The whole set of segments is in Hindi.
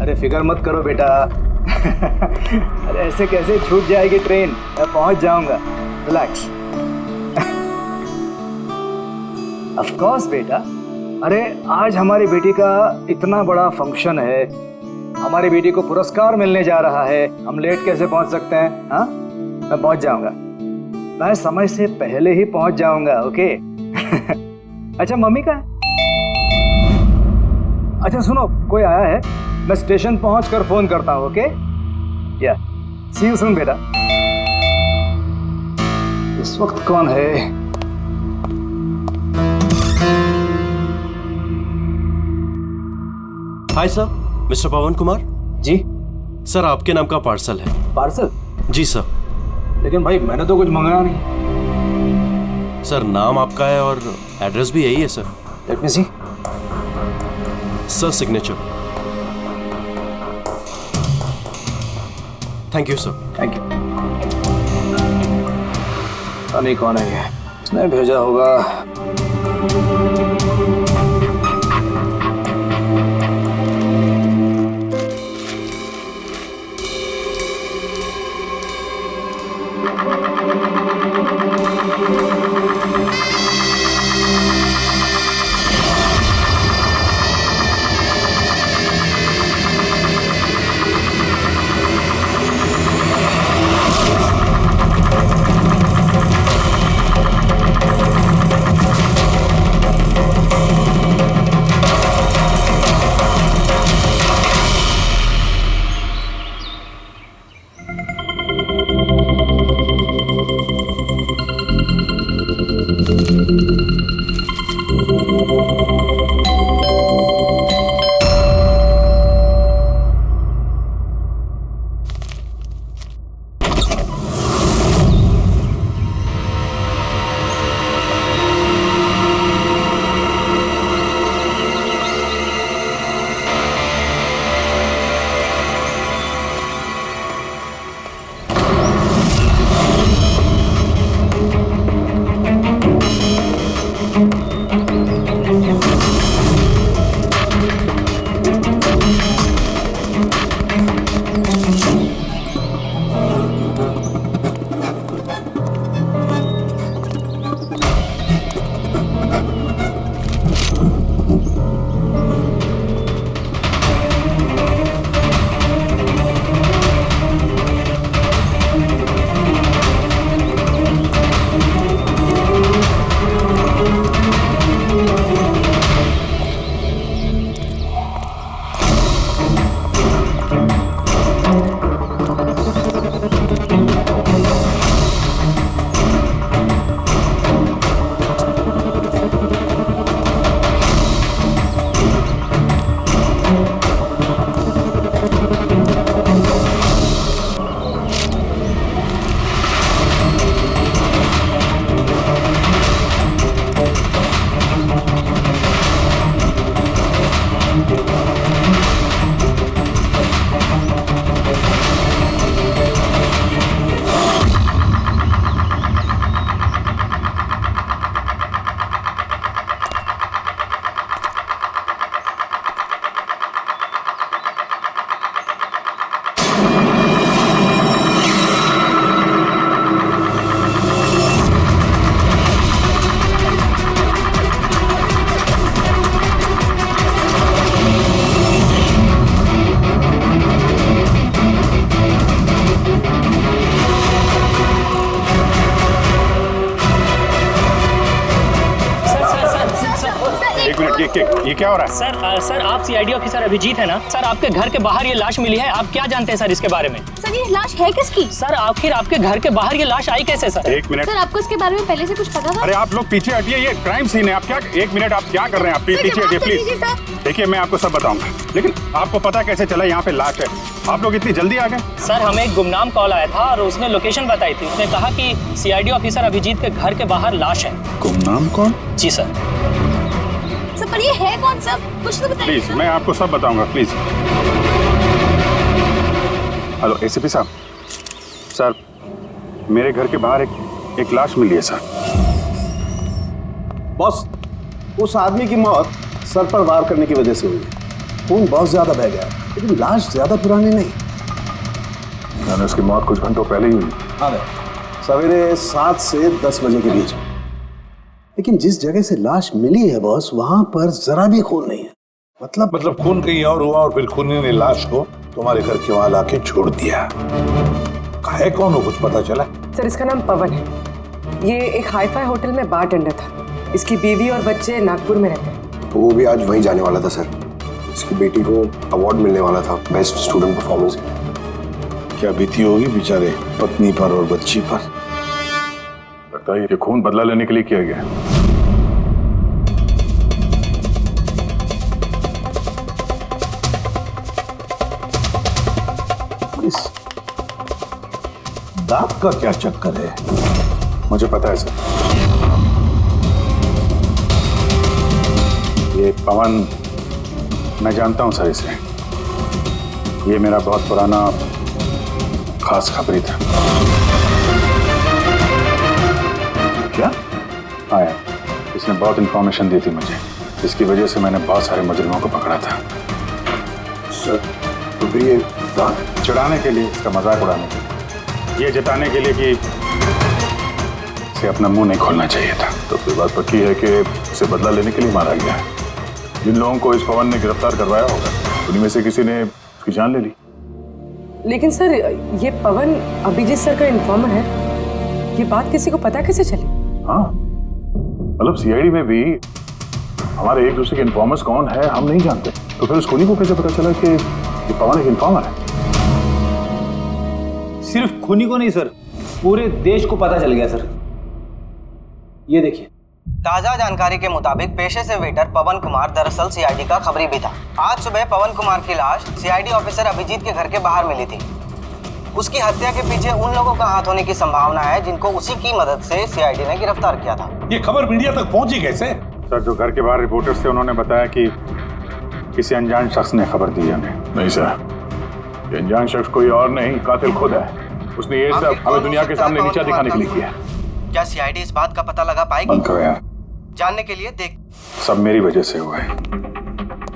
अरे फिक्र मत करो बेटा। अरे ऐसे कैसे छूट जाएगी ट्रेन, मैं पहुंच जाऊंगा, रिलैक्स। ऑफ कोर्स बेटा। अरे आज हमारी बेटी का इतना बड़ा फंक्शन है, हमारी बेटी को पुरस्कार मिलने जा रहा है, हम लेट कैसे पहुंच सकते हैं? हाँ, मैं पहुंच जाऊंगा, मैं समय से पहले ही पहुंच जाऊंगा। ओके। अच्छा मम्मी का है? अच्छा सुनो, कोई आया है, मैं स्टेशन पहुंचकर फोन करता हूं। ओके, या सी यू सून बेटा। इस वक्त कौन है? हाय सर, मिस्टर पवन कुमार। जी सर, आपके नाम का पार्सल है। पार्सल? जी सर। लेकिन भाई मैंने तो कुछ मंगाया नहीं। सर, नाम आपका है और एड्रेस भी यही है sir. Let me see. Sir, signature. Thank you sir. Thank you. पता नहीं कौन है ये, उसने भेजा होगा। ये क्या हो रहा है? सर आप सीआईडी ऑफिसर अभिजीत है ना? सर आपके घर के बाहर ये लाश मिली है, आप क्या जानते हैं सर इसके बारे में? सर ये लाश है किसकी? सर आखिर आपके घर के बाहर ये लाश आई कैसे सर? एक मिनट सर, आपको इसके बारे में पहले से कुछ पता था? अरे आप लोग पीछे हटिए, ये क्राइम सीन है। आप क्या, एक मिनट, आप क्या कर रहे हैं? आप पीछे हटिए प्लीज। देखिए मैं आपको सब बताऊंगा, लेकिन आपको पता कैसे चला यहाँ पे लाश है? आप लोग इतनी जल्दी आ गए? सर हमें एक गुमनाम कॉल आया था और उसने लोकेशन बताई थी। उसने कहा कि सीआईडी ऑफिसर अभिजीत के घर के बाहर लाश है। गुमनाम कौन? जी सर। सर पर ये है कौन सा, कुछ तो बताइए। प्लीज मैं आपको सब बताऊंगा, प्लीज। हेलो एसीपी साहब। सर मेरे घर के बाहर एक लाश मिली है सर। बॉस, उस आदमी की मौत सर पर वार करने की वजह से हुई है। खून बहुत ज्यादा बह गया है। लेकिन लाश ज्यादा पुरानी नहीं। मैंने उसकी मौत कुछ घंटों पहले ही हुई। हाँ सवेरे 7 से 10 बजे के बीच। लेकिन जिस जगह से लाश मिली है बॉस, वहां पर जरा भी खून नहीं है। मतलब खून कहीं और हुआ और फिर खूनी ने लाश को तुम्हारे घर के वहां लाके छोड़ दिया। है कौन हो, कुछ पता चला? सर इसका नाम पवन है। ये एक हाईफाई होटल में बारटेंडर था। इसकी बीवी और बच्चे नागपुर में रहते हैं। तो वो भी आज वहीं जाने वाला था सर। इसकी बेटी को अवार्ड मिलने वाला था बेस्ट स्टूडेंट परफॉर्मेंस। क्या बीती होगी बेचारे पत्नी पर और बच्ची पर। लगता है ये खून बदला लेने के लिए किया गया है। इस दाग का क्या चक्कर है? मुझे पता है सर। ये पवन, मैं जानता हूं सर इसे। ये मेरा बहुत पुराना खास खबरी था। क्या? हाँ यार, इसने बहुत इंफॉर्मेशन दी थी मुझे, जिसकी वजह से मैंने बहुत सारे मुजरिमों को पकड़ा था। सर तो फिर ये दाग चिढ़ाने के लिए, इसका मजाक उड़ाने के लिए, ये जताने के लिए कि इसे अपना मुंह नहीं खोलना चाहिए था। तो फिर बात पक्की है कि उसे बदला लेने के लिए मारा गया है। जिन लोगों को इस पवन ने गिरफ्तार करवाया होगा, उन्हीं में से किसी ने उसकी जान ले ली। लेकिन सर ये पवन अभिजीत सर का इन्फॉर्मर है। ये बात किसी को पता कैसे चली? हाँ, मतलब सीआईडी में भी हमारे एक दूसरे के इन्फॉर्मर्स कौन है हम नहीं जानते। तो फिर उस खूनी को कैसे पता चला कि ये पवन एक इन्फॉर्मर है? सिर्फ खूनी को नहीं सर, पूरे देश को पता चल गया सर। ये देखिए, ताजा जानकारी के मुताबिक पेशे से वेटर पवन कुमार दरअसल सीआईडी का खबरी भी था। आज सुबह पवन कुमार की लाश सीआईडी ऑफिसर अभिजीत के घर के बाहर मिली थी। उसकी हत्या के पीछे उन लोगों का हाथ होने की संभावना है जिनको उसी की मदद से सीआईडी ने गिरफ्तार किया था। ये खबर मीडिया तक पहुंची कैसे? सर, जो घर के बाहर रिपोर्टर्स थे उन्होंने बताया कि किसी अनजान शख्स ने खबर दी हमें। नहीं सर, ये अनजान शख्स कोई और नहीं, कातिल खुद है। उसने ये सब हमें दुनिया के सामने नीचा दिखाने के लिए किया। क्या सीआईडी इस बात का पता लगा पाएगी? बंद करो यार। जानने के लिए देख। सब मेरी वजह से हुआ है।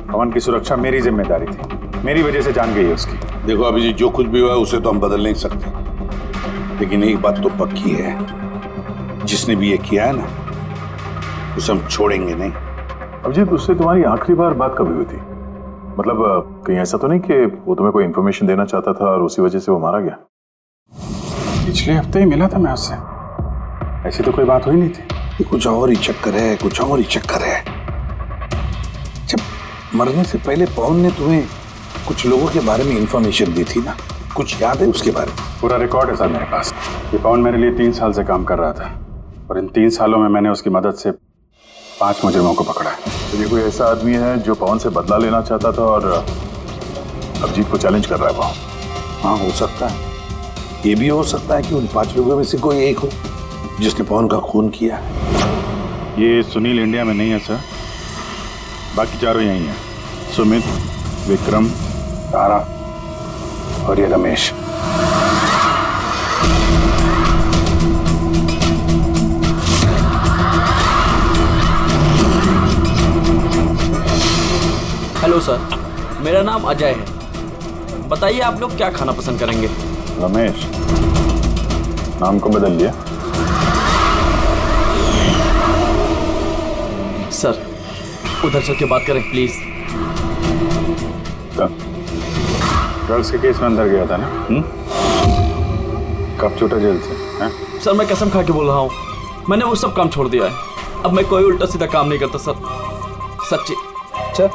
पवन की सुरक्षा मेरी जिम्मेदारी थी, मेरी वजह से जान गई है उसकी। देखो अभिजीत, जो कुछ भी हुआ है उसे तो हम बदल नहीं सकते, लेकिन एक बात तो पक्की है, जिसने भी ये किया है ना, उसे हम छोड़ेंगे नहीं। अभिजीत, उससे तुम्हारी आखिरी बार बात कभी हुई थी? मतलब कहीं ऐसा तो नहीं कि वो तुम्हें कोई इन्फॉर्मेशन देना चाहता था और उसी वजह से वो मारा गया? पिछले हफ्ते ही मिला था मैं उससे, ऐसी तो कोई बात हुई नहीं थी। ये कुछ और ही चक्कर है, कुछ और ही चक्कर है। जब मरने से पहले पवन ने तुम्हें कुछ लोगों के बारे में इंफॉर्मेशन दी थी ना, कुछ याद है उसके बारे में? पूरा रिकॉर्ड है सर मेरे पास। ये पवन मेरे लिए 3 साल से काम कर रहा था और इन 3 सालों में मैंने उसकी मदद से 5 मुजरिमों को पकड़ा है। तो ये कोई ऐसा आदमी है जो पवन से बदला लेना चाहता था और अभिजीत को चैलेंज कर रहा है वो। हाँ, हो सकता है। ये भी हो सकता है कि उन 5 लोगों में से कोई एक हो जिसने पवन का खून किया। ये सुनील इंडिया में नहीं है सर, बाकी चारों यही हैं। सुमित, विक्रम, तारा और ये रमेश। हेलो सर, मेरा नाम अजय है। बताइए आप लोग क्या खाना पसंद करेंगे? रमेश, नाम को बदल लिया? सर उधर चल के बात करें प्लीज। ड्रग्स के केस में अंदर गया था ना? कब छूटा जेल से? है? सर मैं कसम खा के बोल रहा हूँ, मैंने वो सब काम छोड़ दिया है। अब मैं कोई उल्टा सीधा काम नहीं करता सर, सच्ची। अच्छा,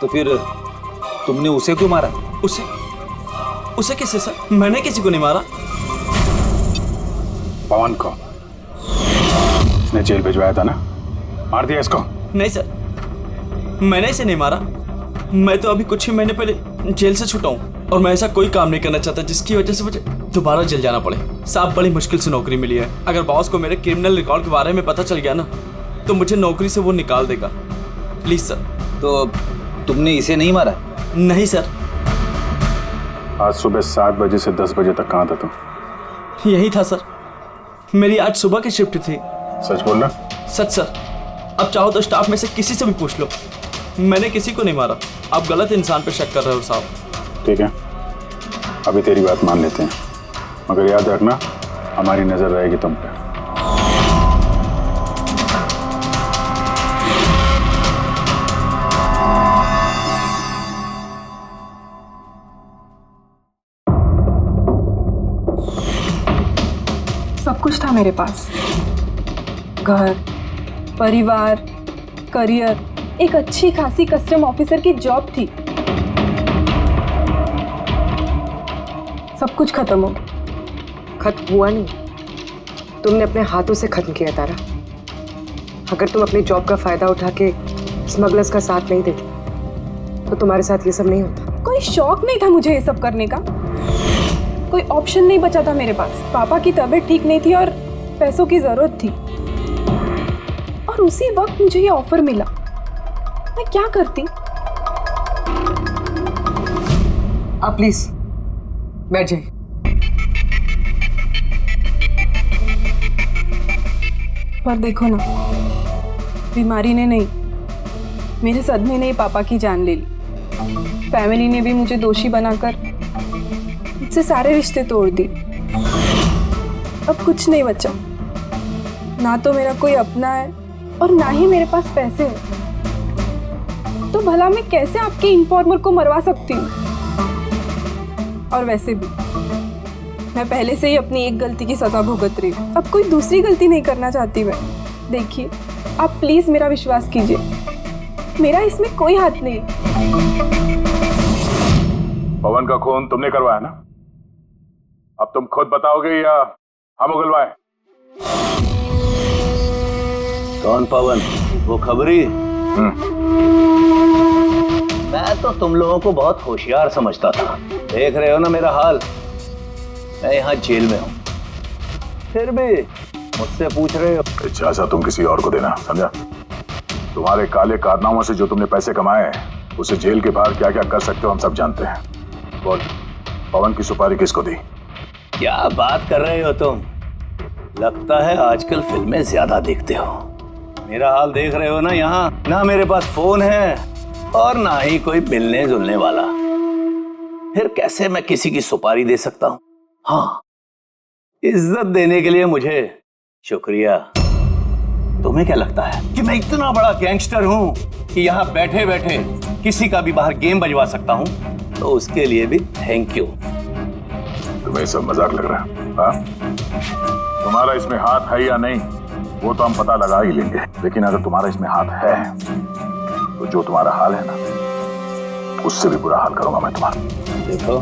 तो फिर तुमने उसे क्यों मारा? उसे किसे सर? मैंने किसी को नहीं मारा। पवन को इसने जेल भिजवाया था ना, मार दिया इसको? नहीं सर, मैंने इसे नहीं मारा। मैं तो अभी कुछ ही महीने पहले जेल से छूटा हूँ और मैं ऐसा कोई काम नहीं करना चाहता जिसकी वजह से मुझे दोबारा जेल जाना पड़े। साहब बड़ी मुश्किल से नौकरी मिली है। अगर बॉस को मेरे क्रिमिनल रिकॉर्ड के बारे में पता चल गया ना तो मुझे नौकरी से वो निकाल देगा। Please sir. तो तुमने इसे नहीं मारा? नहीं सर। आज सुबह 7 बजे से 10 बजे तक कहाँ था तुम? यही था सर, मेरी आज सुबह की शिफ्ट थी। सच बोल रहा? सच सर। अब चाहो तो स्टाफ में से किसी से भी पूछ लो, मैंने किसी को नहीं मारा। आप गलत इंसान पे शक कर रहे हो साहब। ठीक है, अभी तेरी बात मान लेते हैं, मगर याद रखना हमारी नजर रहेगी तुम पे। सब कुछ था मेरे पास, घर, परिवार, करियर, एक अच्छी खासी कस्टम ऑफिसर की जॉब थी। सब कुछ खत्म हो गया। खत्म हुआ नहीं, तुमने अपने हाथों से खत्म किया तारा। अगर तुम अपनी जॉब का फायदा उठा के स्मगलर्स का साथ नहीं देती तो तुम्हारे साथ ये सब नहीं होता। कोई शौक नहीं था मुझे ये सब करने का, कोई ऑप्शन नहीं बचा था मेरे पास। पापा की तबीयत ठीक नहीं थी और पैसों की जरूरत थी, और उसी वक्त मुझे ये ऑफर मिला। मैं क्या करती? आप प्लीज बैठ जाइए। पर देखो ना, बीमारी ने नहीं, मेरे सदमे ने ही पापा की जान ले ली। फैमिली ने भी मुझे दोषी बनाकर मुझसे सारे रिश्ते तोड़ दिए। अब कुछ नहीं बचा, ना तो मेरा कोई अपना है और ना ही मेरे पास पैसे हैं। तो भला मैं कैसे आपके इन्फॉर्मर को मरवा सकती हूँ? और वैसे भी मैं पहले से ही अपनी एक गलती की सजा भुगत रही हूँ, अब कोई दूसरी गलती नहीं करना चाहती मैं। देखिए, आप प्लीज मेरा विश्वास कीजिए, मेरा इसमें कोई हाथ नहीं। पवन का खून तुमने करवाया ना? अब तुम खुद बताओगे या हम उगलवाएं? कौन पवन? वो खबरी? मैं तो तुम लोगों को बहुत होशियार समझता था। देख रहे हो ना मेरा हाल, मैं यहाँ जेल में हूँ, फिर भी मुझसे पूछ रहे हो। इजाजत तुम किसी और को देना, समझा? तुम्हारे काले कारनामों से जो तुमने पैसे कमाए, उसे जेल के बाहर क्या क्या कर सकते हो हम सब जानते हैं। बोल, पवन की सुपारी किसको दी? क्या बात कर रहे हो तुम? लगता है आजकल फिल्में ज्यादा देखते हो। मेरा हाल देख रहे हो ना, यहाँ ना मेरे पास फोन है और ना ही कोई मिलने जुलने वाला, फिर कैसे मैं किसी की सुपारी दे सकता हूँ? हाँ, इज्जत देने के लिए मुझे शुक्रिया। तुम्हें क्या लगता है कि मैं इतना बड़ा गैंगस्टर हूँ कि यहाँ बैठे बैठे किसी का भी बाहर गेम बजवा सकता हूँ? तो उसके लिए भी थैंक यू। तुम्हें सब मजाक लग रहा है? हाँ? तुम्हारा इसमें हाथ है या नहीं वो तो हम पता लगा ही लेंगे, लेकिन अगर तुम्हारा इसमें हाथ है तो जो तुम्हारा हाल है ना, उससे भी बुरा हाल करूंगा मैं तुम्हारा। देखो,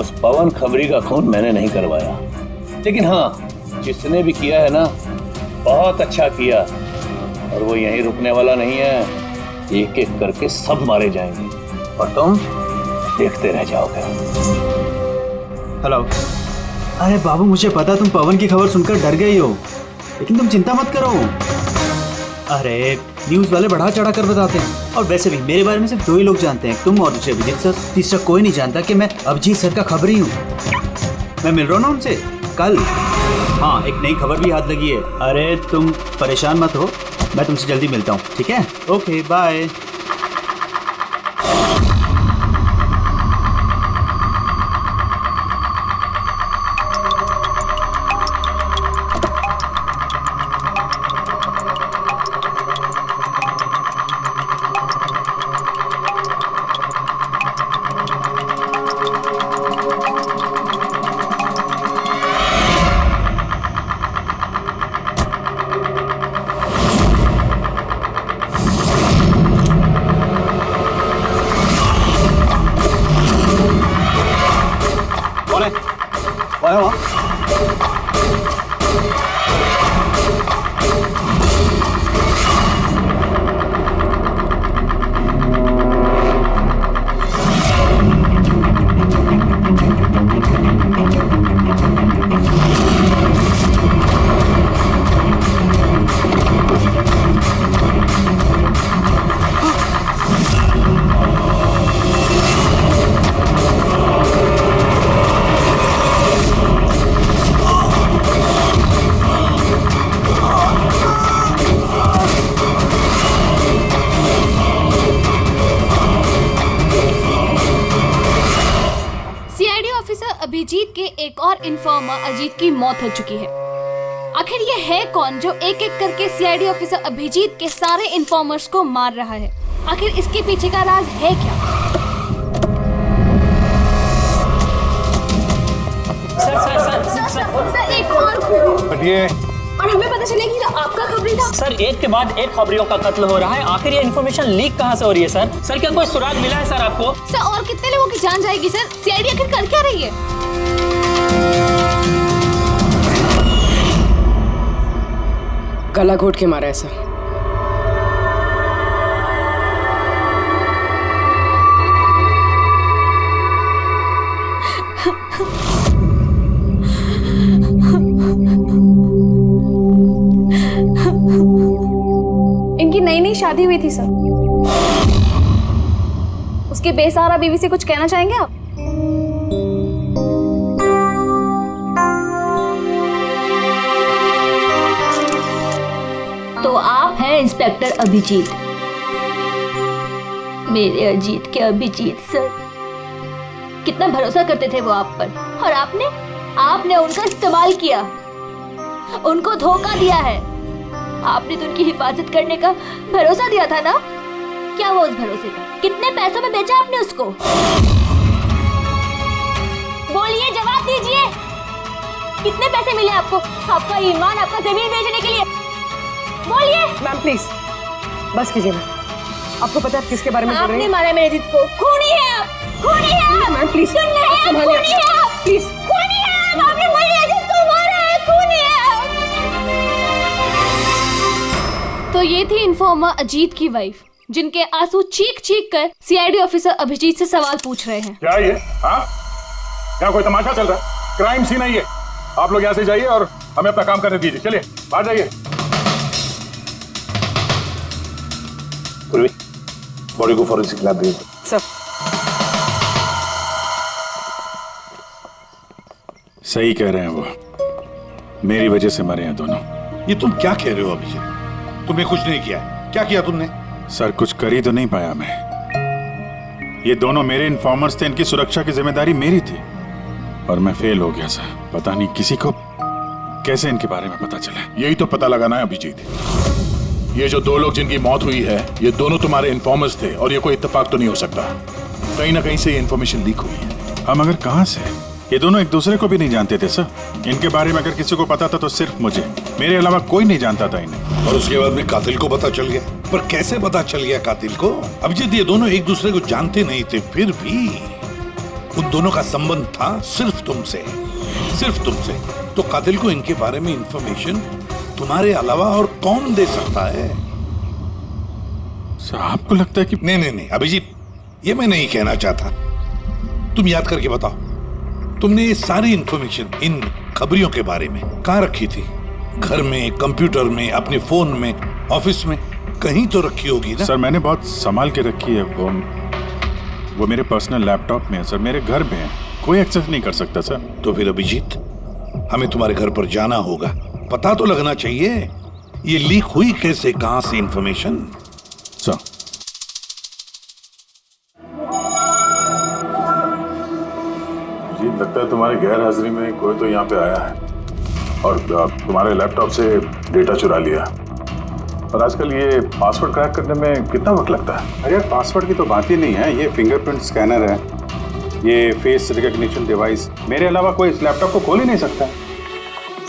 उस पवन खबरी का खून मैंने नहीं करवाया, लेकिन हाँ, जिसने भी किया है ना, बहुत अच्छा किया, और वो यहीं रुकने वाला नहीं है। एक एक करके सब मारे जाएंगे और तुम देखते रह जाओगे। हेलो। अरे बाबू, मुझे पता तुम पवन की खबर सुनकर डर गई हो, लेकिन तुम चिंता मत करो। अरे न्यूज़ वाले बढ़ा चढ़ा कर बताते हैं, और वैसे भी मेरे बारे में सिर्फ 2 ही लोग जानते हैं, तुम और दूसरे अभिजीत सर। तीसरा कोई नहीं जानता कि मैं अभिजीत सर का खबरी हूँ। मैं मिल रहा हूँ ना उनसे कल। हाँ, एक नई खबर भी हाथ लगी है। अरे तुम परेशान मत हो, मैं तुमसे जल्दी मिलता हूँ, ठीक है? Okay, bye. ऑफिसर अभिजीत के एक और इन्फॉर्मर अजीत की मौत हो चुकी है। आखिर ये है कौन जो एक एक करके सीआईडी ऑफिसर अभिजीत के सारे इन्फॉर्मर्स को मार रहा है? आखिर इसके पीछे का राज है क्या? सर एक और और हमें पता चले कि आपका खबरी था। सर एक के बाद एक खबरियों का कत्ल हो रहा है। आखिर ये इन्फॉर्मेशन लीक कहाँ से हो रही है सर? सर क्या कोई सुराग मिला है सर आपको? सर और कितने लोगों की जान जाएगी सर? सीआईडी आखिर कर क्या रही है? गला घोट के मारा है सर। इनकी नई नई शादी हुई थी सर। उसके बेसहारा बीवी से कुछ कहना चाहेंगे आप? तो आप हैं इंस्पेक्टर अभिजीत, मेरे अजीत के अभिजीत सर। कितना भरोसा करते थे वो आप पर, और आपने उनका इस्तेमाल किया, उनको धोखा दिया है। आपने तो उनकी हिफाजत करने का भरोसा दिया था ना? क्या वो उस भरोसे का? कितने पैसों में बेचा आपने उसको? बोलिए, जवाब दीजिए। कितने पैसे मिले आपको? आपका ईमान, आपका जमीन बेचने के लिए? बोलिए। मैम प्लीज बस कीजिए। मैम आपको पता है किसके बारे में बोल रही हैं? आपने मारा मेरे अजीत को। खूनी है आप, खूनी है आप। मैम प्लीज खूनी है आप, प्लीज। खूनी है आप, आपने मेरे अजीत को मारा है, खूनी है आप। तो ये थी इन्फॉर्मर अजीत की वाइफ, जिनके आंसू चीख चीख कर सीआईडी ऑफिसर अभिजीत से सवाल पूछ रहे हैं। क्या ये? हाँ, क्या कोई तमाशा चल रहा है? क्राइम सीन है ये। आप लोग यहाँ से जाइए और हमें अपना काम करने दीजिए। चलिए बाहर जाइए। बॉडी को फॉरेंसिक लैब भेज दो। सर सही कह रहे हैं वो, मेरी वजह से मरे हैं दोनों। ये तुम क्या कह रहे हो अभिजीत? तुमने कुछ नहीं किया। क्या किया तुमने? सर कुछ कर ही तो नहीं पाया मैं। ये दोनों मेरे इन्फॉर्मर्स थे, इनकी सुरक्षा की जिम्मेदारी मेरी थी और मैं फेल हो गया सर। पता नहीं किसी को कैसे इनके बारे में पता चला। यही तो पता लगाना है अभिजीत। ये जो दो लोग जिनकी मौत हुई है, ये दोनों तुम्हारे इन्फॉर्मर्स थे और ये कोई इत्तेफाक तो नहीं हो सकता। कहीं ना कहीं से ये इन्फॉर्मेशन लीक हुई है। हम अगर कहां से? ये दोनों एक दूसरे को भी नहीं जानते थे सर। इनके बारे में अगर किसी को पता था तो सिर्फ मुझे, मेरे अलावा कोई नहीं जानता था इन्हें। और उसके बाद में कातिल को पता चल गया। पर कैसे पता चल गया कातिल को? अभिजीत ये दोनों एक दूसरे को जानते नहीं थे, फिर भी उन दोनों का संबंध था सिर्फ तुमसे, सिर्फ तुमसे। तो कातिल को इनके बारे में इंफॉर्मेशन तुम्हारे अलावा और कौन दे सकता है? सर आपको लगता है कि नहीं अभिजीत, ये मैं नहीं कहना चाहता। तुम याद करके बताओ, तुमने ये सारी इंफॉर्मेशन इन खबरियों के बारे में कहाँ रखी थी? घर में, कंप्यूटर में, अपने फोन में, ऑफिस में, कहीं तो रखी होगी ना? सर मैंने बहुत संभाल के रखी है। वो मेरे पर्सनल लैपटॉप में है सर, मेरे घर में है, कोई एक्सेस नहीं कर सकता सर। तो फिर अभिजीत हमें तुम्हारे घर पर जाना होगा, पता तो लगना चाहिए ये लीक हुई कैसे, कहां से इंफॉर्मेशन। सर जी लगता है तुम्हारी गैर हाजिरी में कोई तो यहाँ पे आया है और तुम्हारे लैपटॉप से डेटा चुरा लिया। और आजकल ये पासवर्ड क्रैक करने में कितना वक्त लगता है? अरे यार पासवर्ड की तो बात ही नहीं है। ये फिंगरप्रिंट स्कैनर है, ये फेस रिकॉग्निशन डिवाइस, मेरे अलावा कोई इस लैपटॉप को खोल ही नहीं सकता।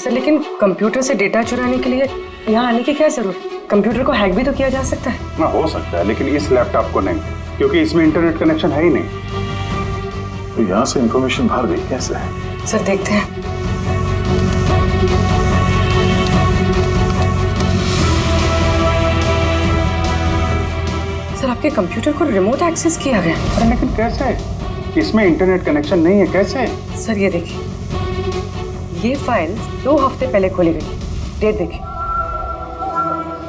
सर लेकिन कंप्यूटर से डेटा चुराने के लिए यहाँ आने की क्या जरूरत? कंप्यूटर को हैक भी तो किया जा सकता है ना। हो सकता है लेकिन इस लैपटॉप को नहीं, क्योंकि इसमें इंटरनेट कनेक्शन है ही नहीं। तो यहाँ से इंफॉर्मेशन बाहर गई कैसे? सर देखते हैं। सर आपके कंप्यूटर को रिमोट एक्सेस किया गया। अरे लेकिन कैसे? इसमें इंटरनेट कनेक्शन नहीं है, कैसे? सर ये देखिए, ये फाइल 2 हफ्ते पहले खोली गई। डेट देखिए।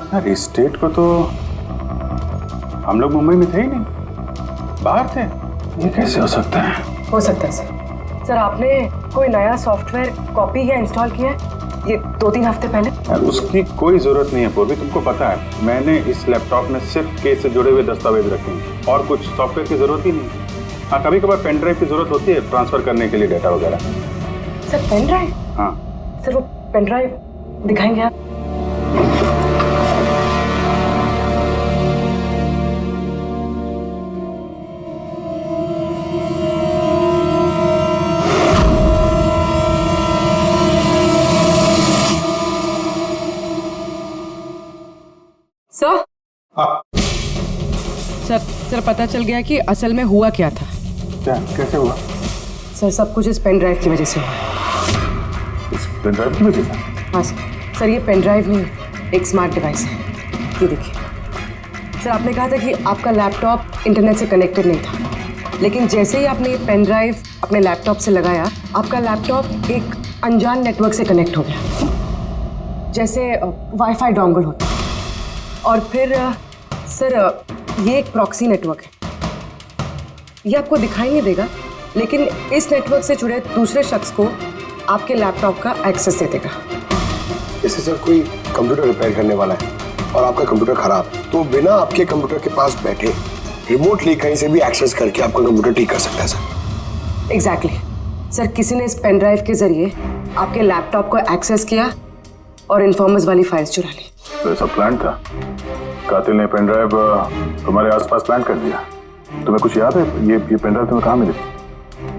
यार इस डेट को तो हम लोग मुंबई में थे ही नहीं, बाहर थे। ये कैसे हो सकता है? हो सकता है सर। सर आपने कोई नया सॉफ्टवेयर कॉपी या इंस्टॉल किया है ये 2-3 हफ्ते पहले? यार उसकी कोई जरूरत नहीं है पूर्वी, तुमको पता है मैंने इस लैपटॉप में सिर्फ केस से जुड़े हुए दस्तावेज रखे हैं और कुछ सॉफ्टवेयर की जरूरत ही नहीं। हाँ, कभी कभार पेन ड्राइव की जरूरत होती है ट्रांसफर करने के लिए डेटा वगैरह। Sir pen drive? हाँ सर वो पेन ड्राइव दिखाएंगे आप? सर सर पता चल गया कि असल में हुआ क्या था। क्या? कैसे हुआ? सर सब कुछ इस पेन ड्राइव की वजह से हुआ। इस पेन ड्राइव की वजह से? हाँ सर ये पेन ड्राइव नहीं, एक स्मार्ट डिवाइस है। ये देखिए सर, आपने कहा था कि आपका लैपटॉप इंटरनेट से कनेक्टेड नहीं था, लेकिन जैसे ही आपने ये पेन ड्राइव अपने लैपटॉप से लगाया, आपका लैपटॉप एक अनजान नेटवर्क से कनेक्ट हो गया, जैसे वाईफाई डोंगल होता है। और फिर सर ये एक प्रॉक्सी नेटवर्क है। ये आपको दिखाई नहीं देगा, लेकिन इस नेटवर्क से जुड़े दूसरे शख्स को आपके लैपटॉप का एक्सेस दे देगा। जैसे सर कोई कंप्यूटर रिपेयर करने वाला है और आपका कंप्यूटर खराब, तो बिना आपके कंप्यूटर के पास बैठे रिमोटली कहीं से भी एक्सेस करके आपका कंप्यूटर ठीक कर सकता है सर। एग्जैक्टली सर, किसी ने इस पेन ड्राइव के जरिए आपके लैपटॉप को एक्सेस किया और इन्फॉर्मर्स वाली फाइल्स चुरा ली। तो ऐसा प्लान था? कातिल ने पेन ड्राइव तुम्हारे आसपास प्लान कर दिया। तुम्हें कुछ याद है ये पेन ड्राइव तुम्हें कहाँ मिली?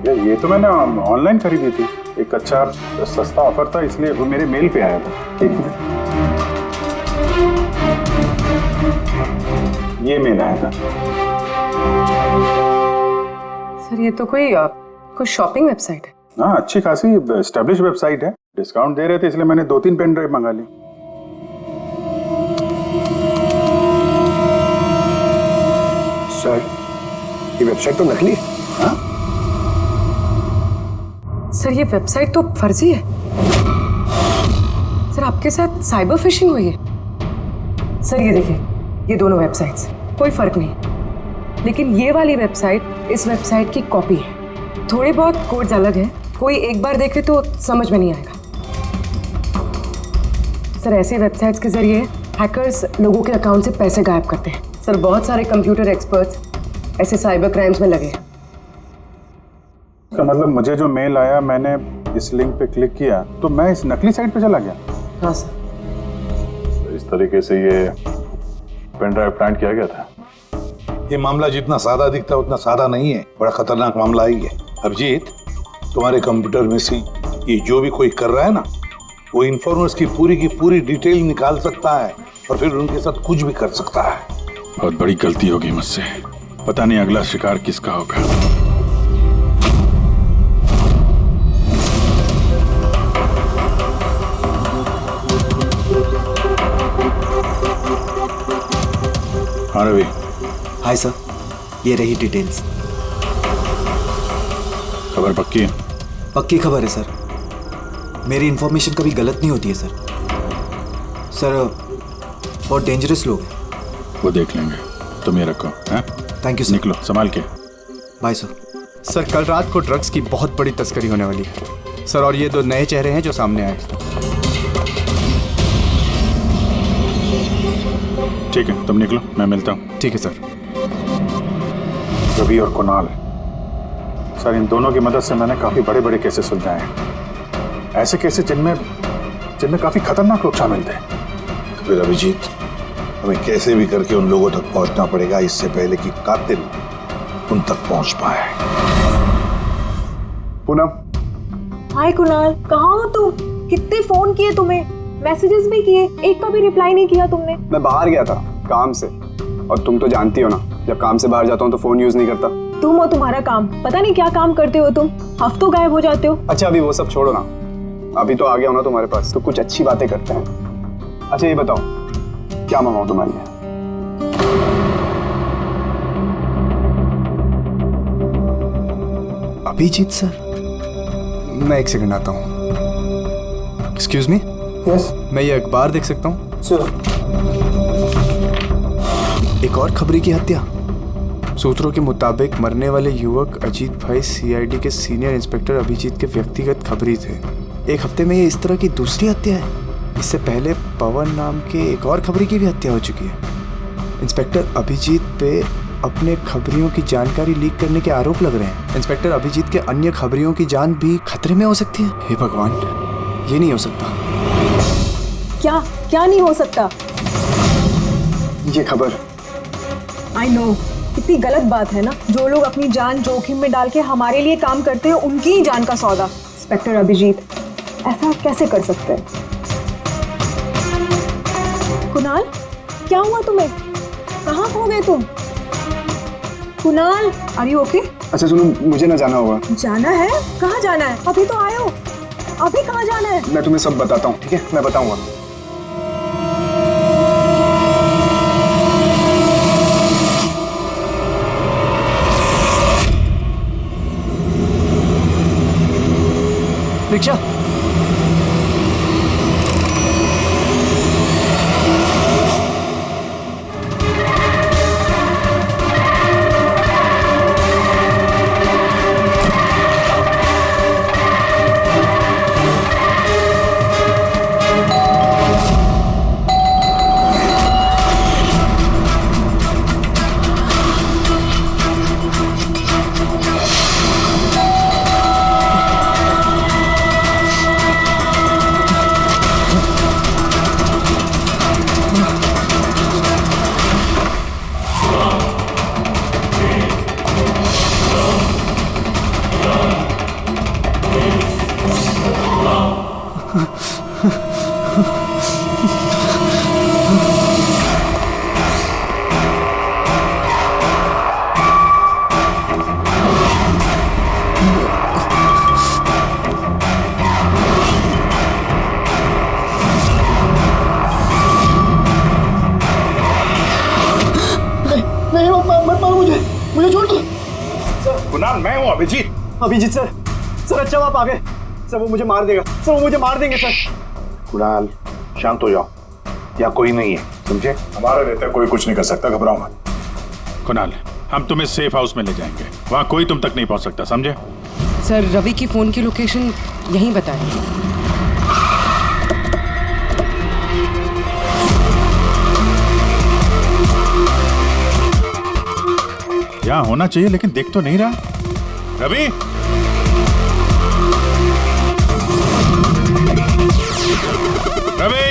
यार ये तो मैंने ऑनलाइन खरीदी थी, एक अच्छा सस्ता ऑफर था, इसलिए वो मेरे मेल पे आया था। एक मिनट, ये मेल आया था। सर ये तो कोई शॉपिंग वेबसाइट है। हाँ, अच्छी खासी एस्टेब्लिश वेबसाइट है, डिस्काउंट दे रहे थे इसलिए मैंने 2-3 पेन ड्राइव मंगा ली। सर ये वेबसाइट तो नकली है। हाँ? सर ये वेबसाइट तो फर्जी है। सर आपके साथ साइबर फिशिंग हुई है। सर ये देखिए, ये दोनों वेबसाइट्स, कोई फर्क नहीं, लेकिन ये वाली वेबसाइट इस वेबसाइट की कॉपी है। थोड़े बहुत कोड्स अलग हैं, कोई एक बार देखे तो समझ में नहीं आएगा। सर ऐसे वेबसाइट्स के जरिए हैकर्स लोगों के अकाउंट से पैसे गायब करते हैं। सर बहुत सारे कंप्यूटर एक्सपर्ट्स ऐसे साइबर क्राइम्स में लगे हैं। इसका मतलब मुझे जो मेल आया, मैंने इस लिंक पे क्लिक किया तो मैं इस नकली साइट पे चला गया। हाँ सर। तो इस तरीके से ये पेन ड्राइव प्लांट किया गया था। ये मामला जितना सादा दिखता है उतना सादा नहीं है, बड़ा खतरनाक मामला ही है। अभिजीत, तुम्हारे कंप्यूटर में से ये जो भी कोई कर रहा है ना, वो इन्फॉर्मर्स की पूरी डिटेल निकाल सकता है और फिर उनके साथ कुछ भी कर सकता है। बहुत बड़ी गलती होगी मुझसे, पता नहीं अगला शिकार किसका होगा। हाँ रवि। हाय सर, ये रही डिटेल्स। खबर पक्की है? पक्की खबर है सर। मेरी इन्फॉर्मेशन कभी गलत नहीं होती है सर। सर बहुत डेंजरस लोग हैं। वो देख लेंगे, तुम ये रखो। हैं? Thank you sir. निकलो, संभाल के। Bye sir. सर कल रात को ड्रग्स की बहुत बड़ी तस्करी होने वाली है सर, और ये 2 नए चेहरे हैं जो सामने आए। ठीक है, तुम निकलो, मैं मिलता हूँ। ठीक है सर। रवि और कुणाल, सर इन दोनों की मदद से मैंने काफी बड़े केसेस सुलझाए हैं। ऐसे केसेस जिनमें काफी खतरनाक लोग शामिल थे। फिर अभिजीत, हमें कैसे भी करके उन लोगों तक पहुंचना पड़ेगा इससे पहले कि कातिल उन तक पहुंच पाए। पूनम। हाय कुणाल, कहाँ हो तुम? कितने फोन किए तुम्हें, मैसेजेस भी किए, एक का भी रिप्लाई नहीं किया तुमने। मैं बाहर गया था काम से, और तुम तो जानती हो ना, जब काम से बाहर जाता हूँ तो फोन यूज नहीं करता। तुम और तुम्हारा काम, पता नहीं क्या काम करते हो तुम, हफ्तों गायब हो जाते हो। अच्छा अभी वो सब छोड़ो ना, अभी तो आ गया हूँ ना तुम्हारे पास, तो कुछ अच्छी बातें करते हैं। अच्छा ये बताओ, क्या मंगाऊं तुम्हारे लिए? अभिजीत सर, मैं 1 सेकंड आता हूँ। Excuse me. यस। मैं ये अखबार देख सकता हूँ? सर। एक और खबरी की हत्या। सूत्रों के मुताबिक मरने वाले युवक अजीत भाई सीआईडी के सीनियर इंस्पेक्टर अभिजीत के व्यक्तिगत खबरी थे। एक हफ्ते में ये इस तरह की दूसरी हत्या है। इससे पहले पवन नाम के एक और खबरी की भी हत्या हो चुकी है। इंस्पेक्टर अभिजीत पे अपने खबरियों की जानकारी लीक करने के आरोप लग रहे हैं। इंस्पेक्टर अभिजीत के अन्य खबरियों की जान भी खतरे में हो सकती है। हे भगवान, ये नहीं हो सकता। क्या क्या नहीं हो सकता? ये खबर, आई नो, कितनी गलत बात है ना। जो लोग अपनी जान जोखिम में डाल के हमारे लिए काम करते हैं, उनकी ही जान का सौदा। इंस्पेक्टर अभिजीत ऐसा कैसे कर सकते हैं? कुणाल, क्या हुआ तुम्हें? कहाँ खो गए तुम? Kunal, are you okay? अच्छा सुनो, मुझे ना जाना होगा। जाना है? कहाँ जाना है? अभी तो आए हो, अभी कहाँ जाना है? मैं तुम्हें सब बताता हूँ, ठीक है? मैं बताऊंगा। रिक्शा, मुझे छोड़ दो। कुणाल, मैं हूँ अभिजीत। अभिजीत सर, सर अच्छा आप आ गए। सर वो मुझे मार देगा, सर वो मुझे मार देंगे सर। कुणाल, शांत हो जाओ, यहाँ कोई नहीं है, समझे? हमारा रहता कोई कुछ नहीं कर सकता, घबराओ मत। कुणाल, हम तुम्हें सेफ हाउस में ले जाएंगे, वहाँ कोई तुम तक नहीं पहुँच सकता, समझे? सर रवि की फोन की लोकेशन यहीं बताएं। यहाँ होना चाहिए लेकिन देख तो नहीं रहा। Ravi, Ravi,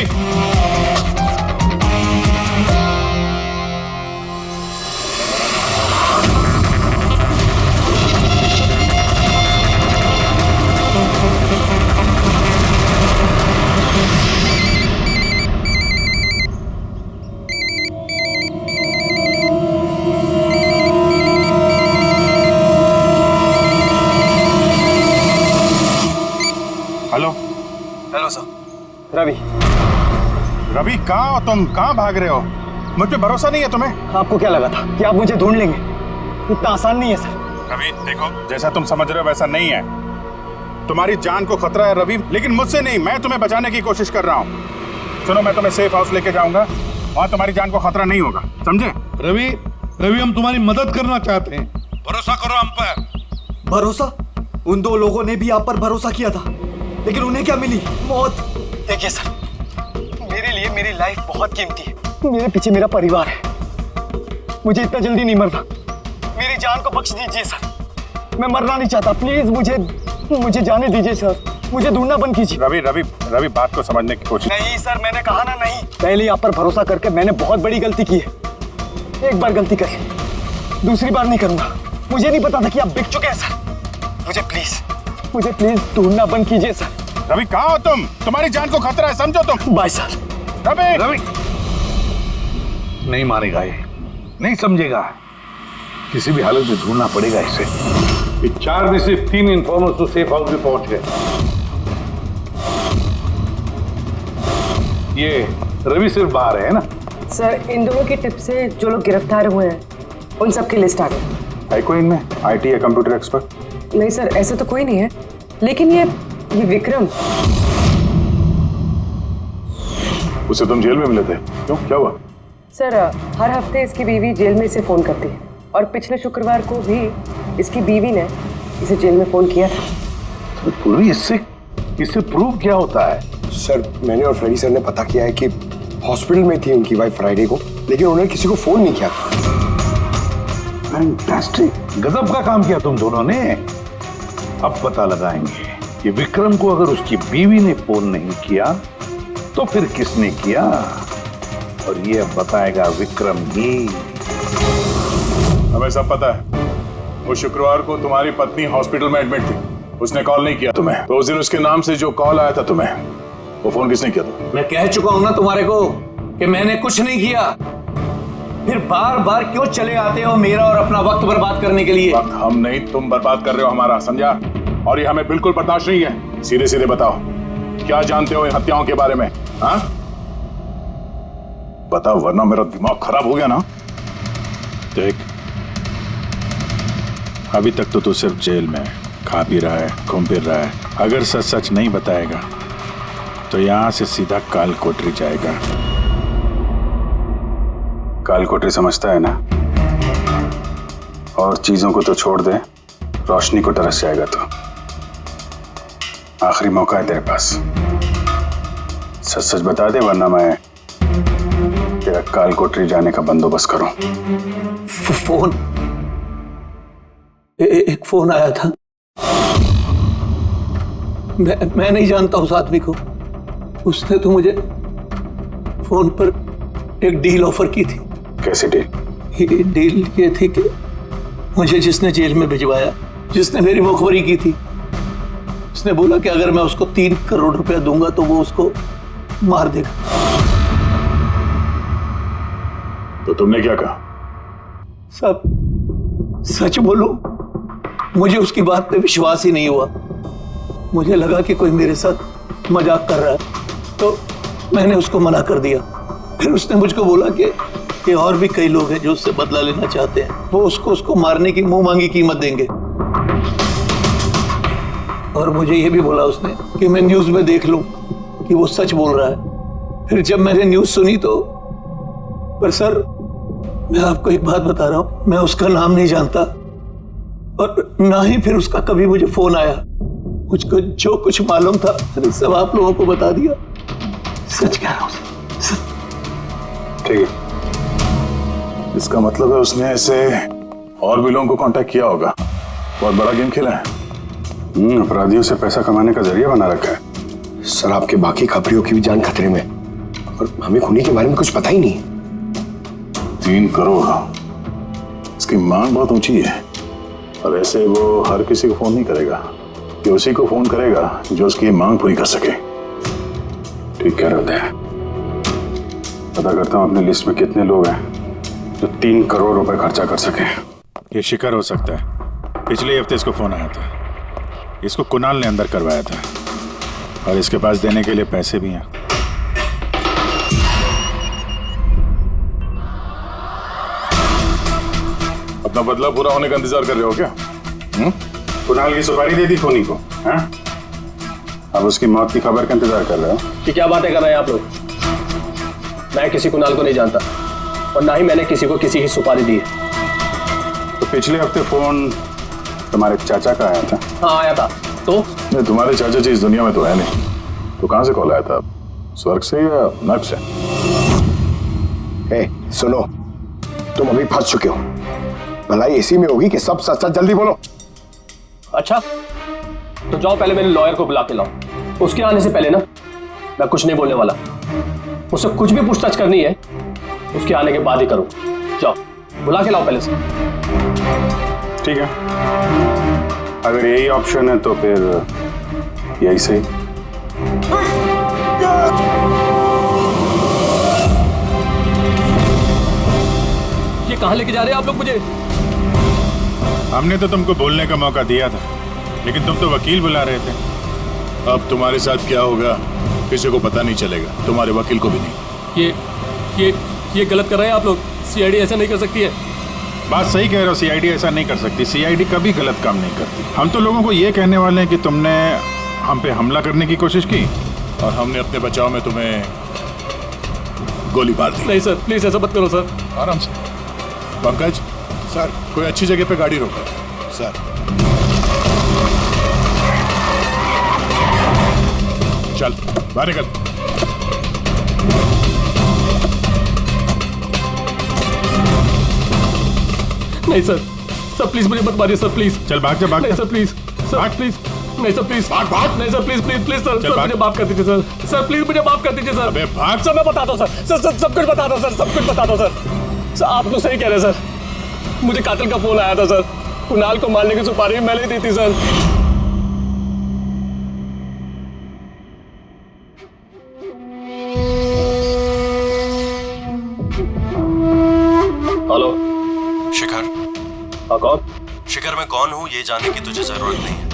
hello. Hello sir, Ravi. Ravi, कहाँ हो तुम? कहाँ भाग रहे हो? मुझ पे भरोसा नहीं है तुम्हें? आपको क्या लगा था कि आप मुझे ढूंढ लेंगे? इतना आसान नहीं है सर। रवि देखो, जैसा तुम समझ रहे हो वैसा नहीं है। तुम्हारी जान को खतरा है रवि, लेकिन मुझसे नहीं, मैं तुम्हें बचाने की कोशिश कर रहा हूँ। सुनो, मैं तुम्हें सेफ हाउस लेके जाऊंगा, वहाँ तुम्हारी जान को खतरा नहीं होगा, समझे? रवि, रवि हम तुम्हारी मदद करना चाहते हैं, भरोसा करो हम पर। भरोसा? उन दो लोगों ने भी आप पर भरोसा किया था, लेकिन उन्हें क्या मिली? मौत। देखिए सर, मेरे लिए मेरी लाइफ बहुत कीमती है, मेरे पीछे मेरा परिवार है, मुझे इतना जल्दी नहीं मरना। मेरी जान को बख्श दीजिए सर, मैं मरना नहीं चाहता, प्लीज मुझे जाने दीजिए सर, मुझे ढूंढना बंद कीजिए। रवि रवि रवि, बात को समझने की कोशिश। नहीं सर, मैंने कहा ना नहीं। पहले आप पर भरोसा करके मैंने बहुत बड़ी गलती की है। एक बार गलती करी, दूसरी बार नहीं करूंगा। मुझे नहीं पता था कि आप बिक चुके हैं सर। मुझे प्लीज ढूंढना बंद कीजिए सर। रवि, कहाँ हो तुम? तुम्हारी जान को खतरा है, समझो तुम। Bye sir. रवि, रवि नहीं मारेगा ये, नहीं समझेगा, किसी भी हालत में ढूंढना पड़ेगा इसे। ये 4 में से 3 इन्फॉर्मर्स तो सेफ हाउस में पहुंच गए। ये रवि सिर्फ बाहर है ना? सर इन दोनों की टिप से जो लोग गिरफ्तार हुए हैं उन सबकी लिस्ट आ गई। है कोई इनमें IT या कंप्यूटर एक्सपर्ट? नहीं सर, ऐसे तो कोई नहीं है, लेकिन ये विक्रम, उसे तुम जेल में मिले थे, क्यों, क्या हुआ? सर हर हफ्ते इसकी बीवी जेल में इसे फोन करती है और पिछले शुक्रवार को भी इसकी बीवी ने इसे जेल में फोन किया था। तो इससे प्रूफ क्या होता है? सर मैंने और फ्रेडी सर ने पता किया है कि हॉस्पिटल में थी उनकी वाइफ फ्राइडे को, लेकिन उन्होंने किसी को फोन नहीं किया था। फैंटास्टिक, गजब का काम किया तुम दोनों ने। अब पता लगाएंगे कि विक्रम को अगर उसकी बीवी ने फोन नहीं किया तो फिर किसने किया, और ये अब बताएगा विक्रम ही। हमें सब पता है, वो शुक्रवार को तुम्हारी पत्नी हॉस्पिटल में एडमिट थी, उसने कॉल नहीं किया तुम्हें। तो उस दिन उसके नाम से जो कॉल आया था तुम्हें, वो फोन किसने किया था? मैं कह चुका हूं ना तुम्हारे को कि मैंने कुछ नहीं किया। फिर बार बार क्यों चले आते हो मेरा और अपना वक्त बर्बाद करने के लिए? वक्त हम नहीं, तुम बर्बाद कर रहे हो हमारा, समझा? और ये हमें बिल्कुल बर्दाश्त नहीं है। सीधे सीधे बताओ, क्या जानते हो इन हत्याओं के बारे में? हाँ बताओ, वरना मेरा दिमाग खराब हो गया ना। देख, अभी तक तो तू सिर्फ जेल में खा पी रहा है, घूम फिर रहा है। अगर सच सच नहीं बताएगा तो यहां से सीधा काल कोठरी जाएगा। काल कोठरी समझता है ना? और चीजों को तो छोड़ दे, रोशनी को तरस जाएगा। तो आखिरी मौका है तेरे पास, सच सच बता दे, वरना मैं तेरा काल कोठरी जाने का बंदोबस्त करूं। फोन, एक फोन आया था। मैं नहीं जानता उस आदमी को। उसने तो मुझे फोन पर एक डील ऑफर की थी। कैसी डील? डील ये थी कि मुझे जिसने जेल में भिजवाया, जिसने मेरी मुखबरी की थी, उसने बोला कि अगर मैं उसको 3 करोड़ रुपया दूंगा तो वो उसको मार देगा। तो तुमने क्या कहा? सब सच बोलो, मुझे उसकी बात पे विश्वास ही नहीं हुआ। मुझे लगा कि कोई मेरे साथ मजाक कर रहा है, तो मैंने उसको मना कर दिया। फिर उसने मुझको बोला कि और भी कई लोग हैं जो उससे बदला लेना चाहते हैं, वो उसको मारने की मुंह मांगी कीमत देंगे। और मुझे ये भी बोला उसने कि मैं न्यूज में देख लूं कि वो सच बोल रहा है। फिर जब मैंने न्यूज सुनी तो, पर सर मैं आपको एक बात बता रहा हूं, मैं उसका नाम नहीं जानता और ना ही फिर उसका कभी मुझे फोन आया। मुझको जो कुछ मालूम था सब आप लोगों को बता दिया। सच कह रहा हूं। ठीक है, इसका मतलब है उसने ऐसे और भी लोगों को कांटेक्ट किया होगा। बहुत बड़ा गेम खेला है। अपराधियों से पैसा कमाने का जरिया बना रखा है। सर, आपके बाकी खबरियों की भी जान खतरे में, और हमें खूनी के बारे में कुछ पता ही नहीं। 3 करोड़, इसकी मांग बहुत ऊंची है। और ऐसे वो हर किसी को फोन नहीं करेगा, कि उसी को फोन करेगा जो उसकी मांग पूरी कर सके। ठीक कह रहे हैं। पता करता हूं अपनी लिस्ट में कितने लोग हैं जो 3 करोड़ रुपए खर्चा कर सके। ये शिकर हो सकता है। पिछले हफ्ते इसको फोन आया था, इसको कुणाल ने अंदर करवाया था, और इसके पास देने के लिए पैसे भी हैं। अपना बदला पूरा होने का इंतजार कर रहे हो क्या? कुणाल की सुपारी दे दी खूनी को, हैं? अब उसकी मौत की खबर का इंतजार कर रहे हो? कि क्या बातें कर रहे हैं आप लोग? मैं किसी कुणाल को नहीं जानता, और ना ही मैंने किसी को किसी की सुपारी दी है। तो पिछले हफ्ते फोन तुम्हारे चाचा का आया था? हाँ आया था। तो नहीं, तुम्हारे चाचा जी इस दुनिया में तो है नहीं। तो कहां से कॉल आया था? स्वर्ग से या नर्क से? सुनो, तुम अभी फंस चुके हो। भलाई इसी में होगी कि सब सच सच जल्दी बोलो। अच्छा, तो जाओ पहले मेरे लॉयर को बुला के लाओ। उसके आने से पहले ना मैं कुछ नहीं बोलने वाला। उससे कुछ भी पूछताछ करनी है उसके आने के बाद ही करो। जाओ बुला के लाओ पहले से। ठीक है, अगर यही ऑप्शन है तो फिर यही सही। ये कहां लेके जा रहे हैं आप लोग मुझे? हमने तो तुमको बोलने का मौका दिया था, लेकिन तुम तो वकील बुला रहे थे। अब तुम्हारे साथ क्या होगा किसी को पता नहीं चलेगा, तुम्हारे वकील को भी नहीं। ये गलत कर रहे हैं आप लोग। सीआईडी ऐसा नहीं कर सकती है। बात सही कह रहे हो, सीआईडी ऐसा नहीं कर सकती। सीआईडी कभी गलत काम नहीं करती। हम तो लोगों को ये कहने वाले हैं कि तुमने हम पे हमला करने की कोशिश की और हमने अपने बचाव में तुम्हें गोली मार दी। नहीं सर, प्लीज ऐसा मत करो सर। आराम से। पंकज सर, कोई अच्छी जगह पे गाड़ी रोको सर। चल बाहर निकल। नहीं सर, सर प्लीज मुझे मत मारिए सर, प्लीज। चल भाग जा, भाग नहीं जा। सर प्लीज, सर प्लीज, नहीं सर प्लीज, भाग भाग। नहीं sir please please please sir, चल सर भाग। मुझे माफ कर दीजिए सर, सर प्लीज मुझे माफ कर दीजिए सर। अबे भाग। सर मैं बताता हूँ सर, सब कुछ बता दो सर, सब कुछ बता दो सर। आप तो सही कह रहे हैं सर, मुझे कातिल का फोन आया था सर, कुणाल को मारने की सुपारी मैंने ही दी थी सर। हेलो शिखर। हाँ कौन? शिखर मैं कौन हूँ ये जानने की तुझे जरूरत नहीं है।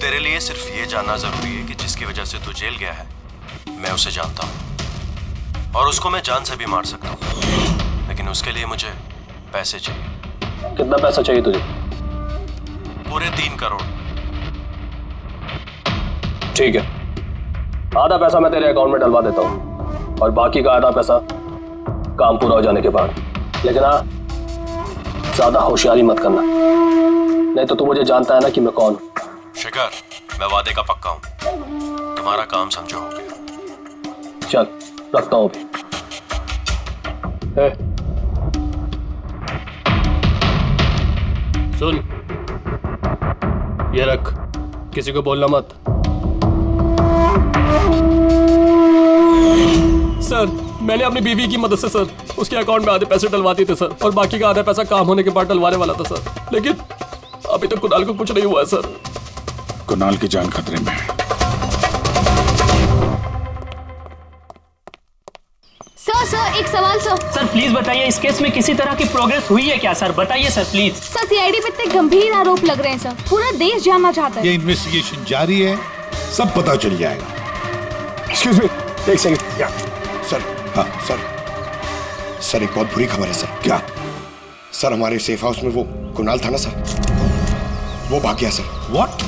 तेरे लिए सिर्फ ये जानना जरूरी है कि जिसकी वजह से तू जेल गया है मैं उसे जानता हूँ और उसको मैं जान से भी मार सकता हूँ, लेकिन उसके लिए मुझे पैसे चाहिए। कितना पैसा चाहिए तुझे? पूरे 3 करोड़। ठीक है, आधा पैसा मैं तेरे अकाउंट में डलवा देता हूँ और बाकी का आधा पैसा काम पूरा हो जाने के बाद। लेकिन हाँ, ज्यादा होशियारी मत करना, नहीं तो तू मुझे जानता है ना कि मैं कौन हूँ। शिखर मैं वादे का पक्का हूँ, तुम्हारा काम समझो हो गया। चल रखता हूँ अभी। सुन, ये रख, किसी को बोलना मत। सर मैंने अपनी बीवी की मदद से सर उसके अकाउंट में आधे पैसे डलवा दिए थे सर, और बाकी का आधा पैसा काम होने के बाद डलवाने वाला था सर, लेकिन अभी तक कुणाल को कुछ नहीं हुआ है सर। कुणाल की जान खतरे में है। सर एक सवाल सर। सर प्लीज बताइए, इस केस में किसी तरह की प्रोग्रेस हुई है क्या सर? बताइए सर प्लीज। सर सीआईडी पे इतने गंभीर आरोप लग रहे हैं सर, पूरा देश जानना चाहता है। ये इन्वेस्टिगेशन जारी है, सब पता चल जाएगा। एक्सक्यूज मी, एक सेकंड। सर, हाँ सर, एक बहुत बुरी खबर है सर। क्या? सर हमारे सेफ हाउस में वो कुणाल था ना सर, वो भाग गया सर। व्हाट?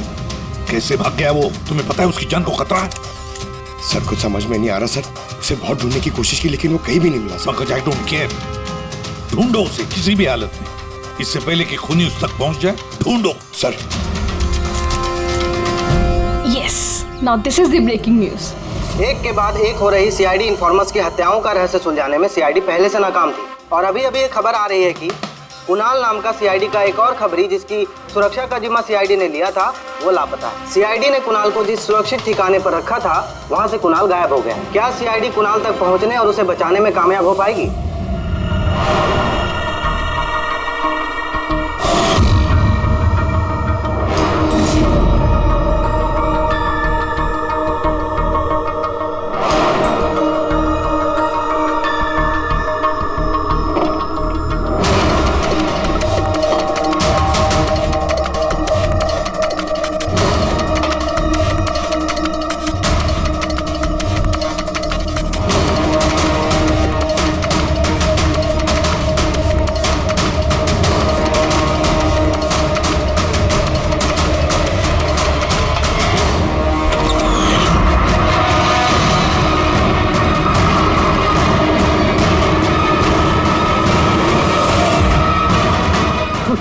कैसे भाग गया वो? तुम्हें पता है उसकी जान को खतरा है? सर कुछ समझ में नहीं आ रहा सर, उसे बहुत ढूंढने की कोशिश की लेकिन वो कहीं भी नहीं मिला सर। मगर आई डोंट केयर, ढूंढो उसे किसी भी हालत में, इससे पहले कि खूनी उस तक पहुंच जाए। ढूंढो sir. Yes, now this is the breaking news. एक के बाद एक हो रही सीआईडी इन्फॉर्मर्स की हत्याओं का रहस्य सुलझाने में सीआईडी पहले से नाकाम थी, और अभी अभी एक खबर आ रही है कि कुणाल नाम का सीआईडी का एक और खबरी जिसकी सुरक्षा का जिम्मा सीआईडी ने लिया था वो लापता है। सीआईडी ने कुणाल को जिस सुरक्षित ठिकाने पर रखा था वहां से कुणाल गायब हो गया। क्या सीआईडी कुणाल तक पहुंचने और उसे बचाने में कामयाब हो पाएगी?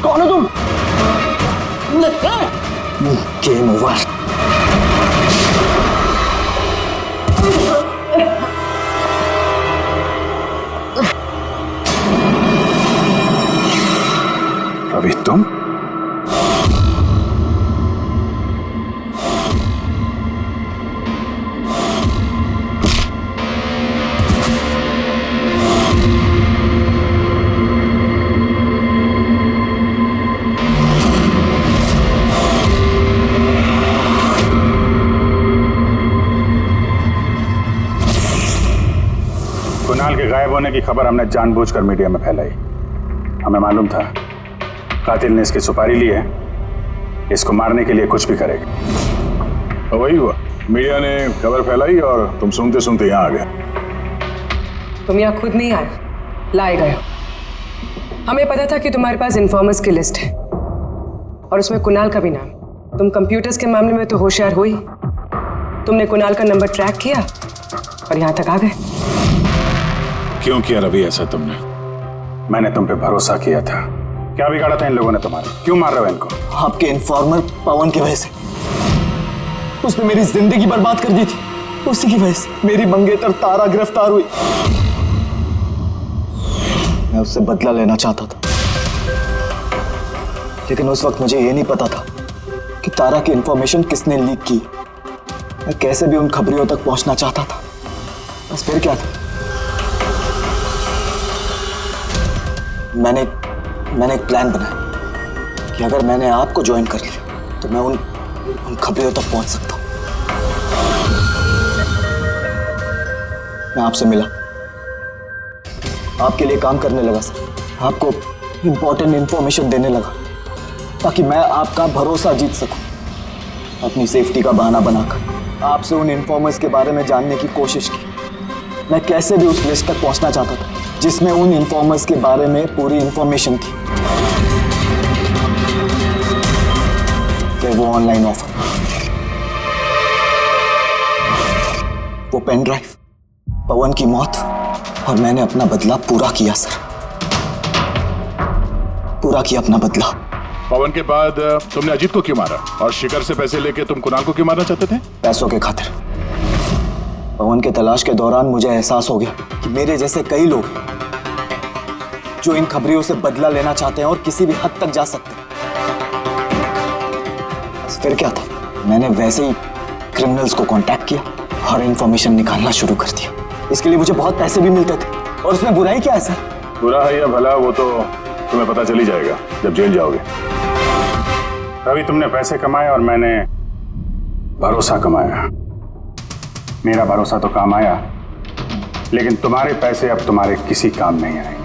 कौन हो तुम? Game over. रवि तुम? कुणाल के गायब होने की खबर हमने जानबूझकर मीडिया में फैलाई। हमें मालूम था कातिल ने इसकी सुपारी ली है, इसको मारने के लिए कुछ भी करेगा। और वही हुआ, मीडिया ने खबर फैलाई और तुम सुनते सुनते यहाँ आ गए। तुम यहाँ खुद नहीं आए, लाए गए। हमें पता था कि तुम्हारे पास इन्फॉर्मर्स की लिस्ट है और उसमें कुणाल का भी नाम। तुम कंप्यूटर्स के मामले में तो होशियार हो ही, तुमने कुणाल का नंबर ट्रैक किया और यहाँ तक आ गए। क्यों किया रवि ऐसा तुमने? मैंने तुम पे भरोसा किया था। क्या बिगाड़ा था इन लोगों ने तुम्हारा? क्यों मार रहे हो इनको? आपके इन्फॉर्मर पवन की वजह से। उसने मेरी जिंदगी बर्बाद कर दी थी, उसी की वजह से मेरी मंगेतर तारा गिरफ्तार हुई। मैं उससे बदला लेना चाहता था, लेकिन उस वक्त मुझे ये नहीं पता था कि तारा की इंफॉर्मेशन किसने लीक की। मैं कैसे भी उन खबरियों तक पहुंचना चाहता था, बस फिर क्या था, मैंने एक प्लान बनाया कि अगर मैंने आपको ज्वाइन कर लिया तो मैं उन खबरियों तक पहुंच सकता हूं। मैं आपसे मिला, आपके लिए काम करने लगा सर, आपको इंपॉर्टेंट इंफॉर्मेशन देने लगा ताकि मैं आपका भरोसा जीत सकूं। अपनी सेफ्टी का बहाना बनाकर आपसे उन इन्फॉर्मर्स के बारे में जानने की कोशिश की। मैं कैसे भी उस लिस्ट तक पहुंचना चाहता था जिसमें उन इन्फॉर्मर्स के बारे में पूरी इंफॉर्मेशन थी। फिर वो ऑनलाइन ऑफर, वो पेन ड्राइव, पवन की मौत, और मैंने अपना बदला पूरा किया सर, पूरा किया अपना बदला। पवन के बाद तुमने अजीत को क्यों मारा, और शिखर से पैसे लेके तुम कुणाल को क्यों मारना चाहते थे? पैसों के खातिर। पवन के तलाश के दौरान मुझे एहसास हो गया कि मेरे जैसे कई लोग हैं जो इन खबरियों से बदला लेना चाहते हैं और किसी भी हद तक जा सकते हैं। बस फिर क्या था, मैंने वैसे ही क्रिमिनल्स को कांटेक्ट किया और इंफॉर्मेशन निकालना शुरू कर दिया। इसके लिए मुझे बहुत पैसे भी मिलते थे, और उसमें बुराई क्या है सर? बुरा है या भला वो तो तुम्हें पता चल ही जाएगा जब जेल जाओगे। अभी तुमने पैसे कमाए और मैंने भरोसा कमाया। मेरा भरोसा तो काम आया, लेकिन तुम्हारे पैसे अब तुम्हारे किसी काम नहीं आएंगे।